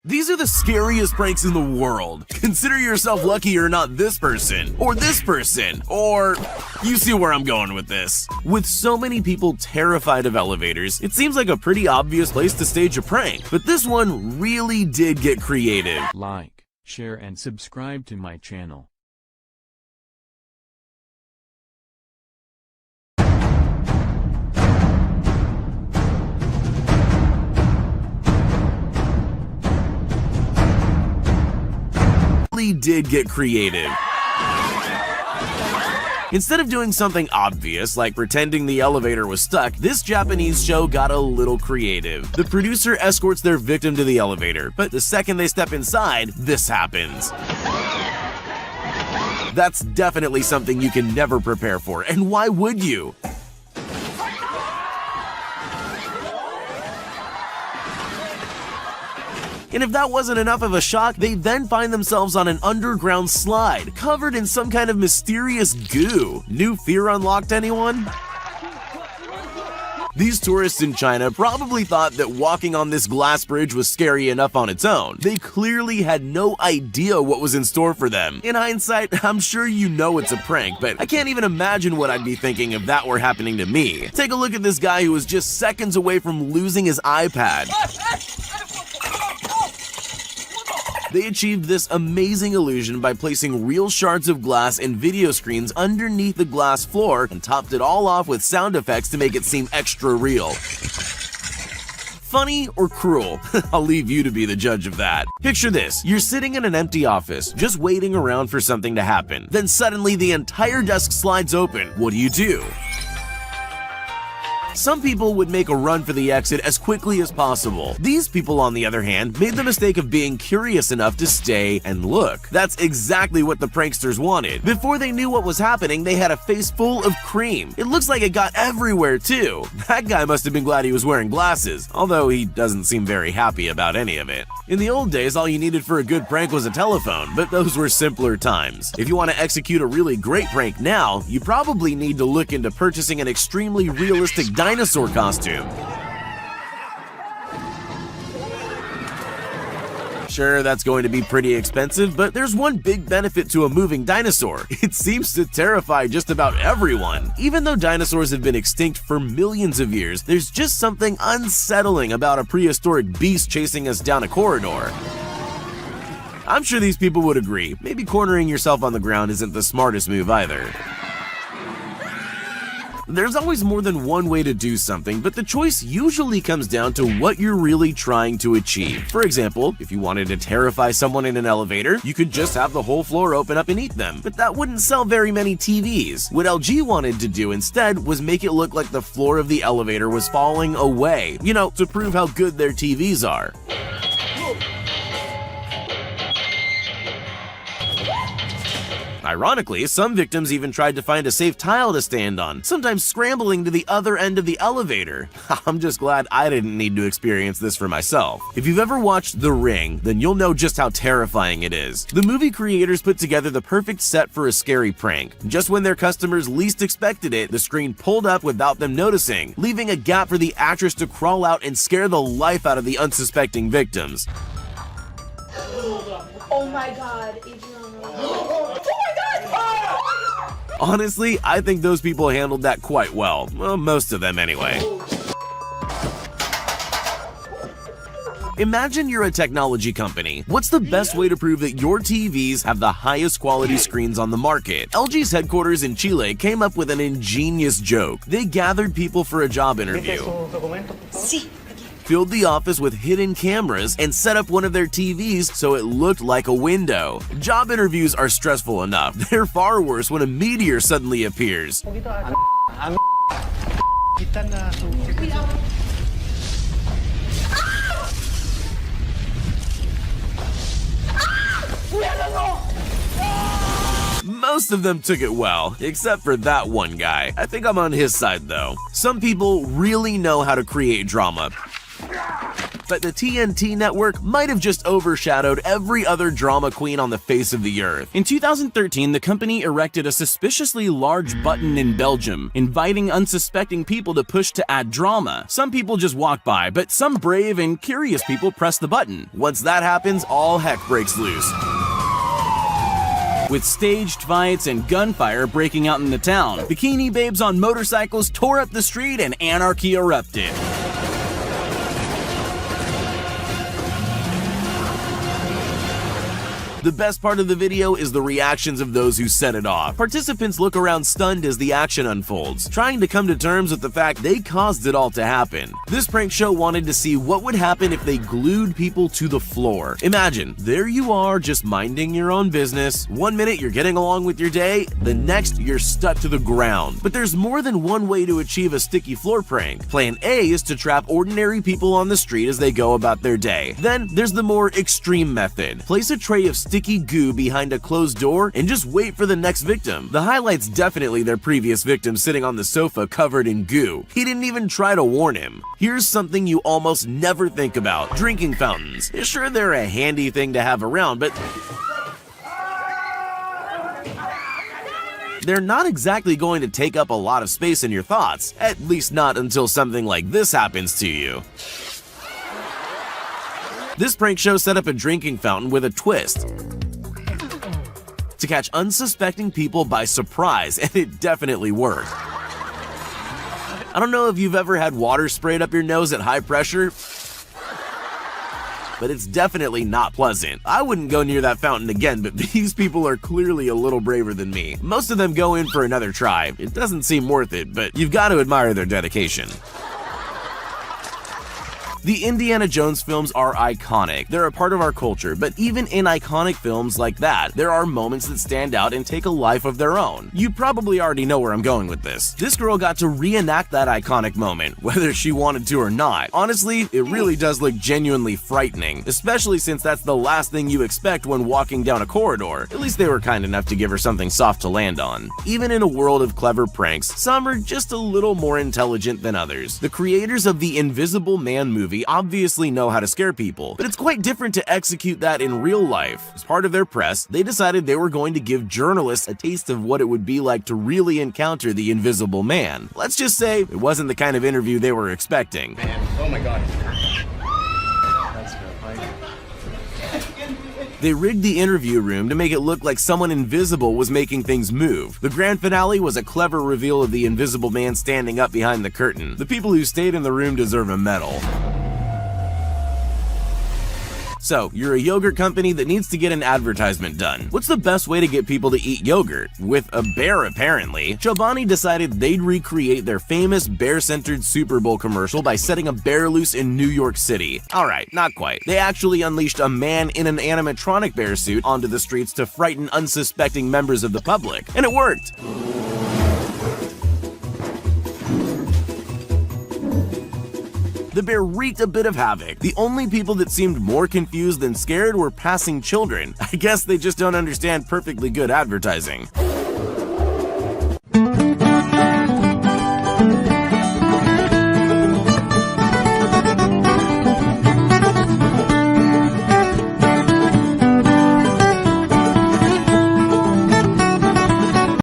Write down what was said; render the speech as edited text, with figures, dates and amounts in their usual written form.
These are the scariest pranks in the world. Consider yourself lucky you're not this person, or you see where I'm going with this. With so many people terrified of elevators, it seems like a pretty obvious place to stage a prank, but this one really did get creative. Like, share and subscribe to my channel. Did get creative. Instead of doing something obvious like pretending the elevator was stuck, this Japanese show got a little creative. The producer escorts their victim to the elevator, but the second they step inside, this happens. That's definitely something you can never prepare for, and why would you? And if that wasn't enough of a shock, they then find themselves on an underground slide, covered in some kind of mysterious goo. New fear unlocked, anyone? These tourists in China probably thought that walking on this glass bridge was scary enough on its own. They clearly had no idea what was in store for them. In hindsight, I'm sure you know it's a prank, but I can't even imagine what I'd be thinking if that were happening to me. Take a look at this guy who was just seconds away from losing his iPad. They achieved this amazing illusion by placing real shards of glass and video screens underneath the glass floor and topped it all off with sound effects to make it seem extra real. Funny or cruel? I'll leave you to be the judge of that. Picture this, you're sitting in an empty office, just waiting around for something to happen. Then suddenly the entire desk slides open. What do? Some people would make a run for the exit as quickly as possible. These people, on the other hand, made the mistake of being curious enough to stay and look. That's exactly what the pranksters wanted. Before they knew what was happening, they had a face full of cream. It looks like it got everywhere too. That guy must have been glad he was wearing glasses, although he doesn't seem very happy about any of it. In the old days, all you needed for a good prank was a telephone, but those were simpler times. If you want to execute a really great prank now, you probably need to look into purchasing an extremely realistic dinosaur costume. Sure, that's going to be pretty expensive, but there's one big benefit to a moving dinosaur. It seems to terrify just about everyone. Even though dinosaurs have been extinct for millions of years, there's just something unsettling about a prehistoric beast chasing us down a corridor. I'm sure these people would agree. Maybe cornering yourself on the ground isn't the smartest move either. There's always more than one way to do something, but the choice usually comes down to what you're really trying to achieve. For example, if you wanted to terrify someone in an elevator, you could just have the whole floor open up and eat them, but that wouldn't sell very many TVs. What LG wanted to do instead was make it look like the floor of the elevator was falling away, to prove how good their TVs are. Ironically, some victims even tried to find a safe tile to stand on, sometimes scrambling to the other end of the elevator. I'm just glad I didn't need to experience this for myself. If you've ever watched The Ring, then you'll know just how terrifying it is. The movie creators put together the perfect set for a scary prank. Just when their customers least expected it, the screen pulled up without them noticing, leaving a gap for the actress to crawl out and scare the life out of the unsuspecting victims. Oh my god, Honestly, I think those people handled that quite well. Well, most of them anyway. Imagine you're a technology company. What's the best way to prove that your TVs have the highest quality screens on the market? LG's headquarters in Chile came up with an ingenious joke. They gathered people for a job interview, filled the office with hidden cameras, and set up one of their TVs so it looked like a window. Job interviews are stressful enough. They're far worse when a meteor suddenly appears. Most of them took it well, except for that one guy. I think I'm on his side though. Some people really know how to create drama. but the TNT network might have just overshadowed every other drama queen on the face of the earth. In 2013, the company erected a suspiciously large button in Belgium, inviting unsuspecting people to push to add drama. Some people just walk by, but some brave and curious people press the button. Once that happens, all heck breaks loose, with staged fights and gunfire breaking out in the town. Bikini babes on motorcycles tore up the street and anarchy erupted. The best part of the video is the reactions of those who set it off. Participants look around stunned as the action unfolds, trying to come to terms with the fact they caused it all to happen. This prank show wanted to see what would happen if they glued people to the floor. Imagine, there you are just minding your own business. One minute you're getting along with your day, the next you're stuck to the ground. But there's more than one way to achieve a sticky floor prank. Plan A is to trap ordinary people on the street as they go about their day. Then there's the more extreme method. Place a tray of sticky goo behind a closed door and just wait for the next victim. The highlight's definitely their previous victim sitting on the sofa covered in goo. He didn't even try to warn him. Here's something you almost never think about: drinking fountains. Sure, they're a handy thing to have around, but they're not exactly going to take up a lot of space in your thoughts, at least not until something like this happens to you. This prank show set up a drinking fountain with a twist to catch unsuspecting people by surprise, and it definitely worked. I don't know if you've ever had water sprayed up your nose at high pressure, but it's definitely not pleasant. I wouldn't go near that fountain again, but these people are clearly a little braver than me. Most of them go in for another try. It doesn't seem worth it, but you've got to admire their dedication. The Indiana Jones films are iconic. They're a part of our culture, but even in iconic films like that, there are moments that stand out and take a life of their own. You probably already know where I'm going with this. This girl got to reenact that iconic moment, whether she wanted to or not. Honestly, it really does look genuinely frightening, especially since that's the last thing you expect when walking down a corridor. At least they were kind enough to give her something soft to land on. Even in a world of clever pranks, some are just a little more intelligent than others. The creators of the Invisible Man movie obviously know how to scare people, but it's quite different to execute that in real life. As part of their press, they decided they were going to give journalists a taste of what it would be like to really encounter the Invisible Man. Let's just say it wasn't the kind of interview they were expecting. Man, oh my god. They rigged the interview room to make it look like someone invisible was making things move. The grand finale was a clever reveal of the Invisible Man standing up behind the curtain. The people who stayed in the room deserve a medal. So, you're a yogurt company that needs to get an advertisement done. What's the best way to get people to eat yogurt? With a bear, apparently. Chobani decided they'd recreate their famous bear-centered Super Bowl commercial by setting a bear loose in New York City. Alright, not quite. They actually unleashed a man in an animatronic bear suit onto the streets to frighten unsuspecting members of the public. And it worked! The bear wreaked a bit of havoc. The only people that seemed more confused than scared were passing children. I guess they just don't understand perfectly good advertising.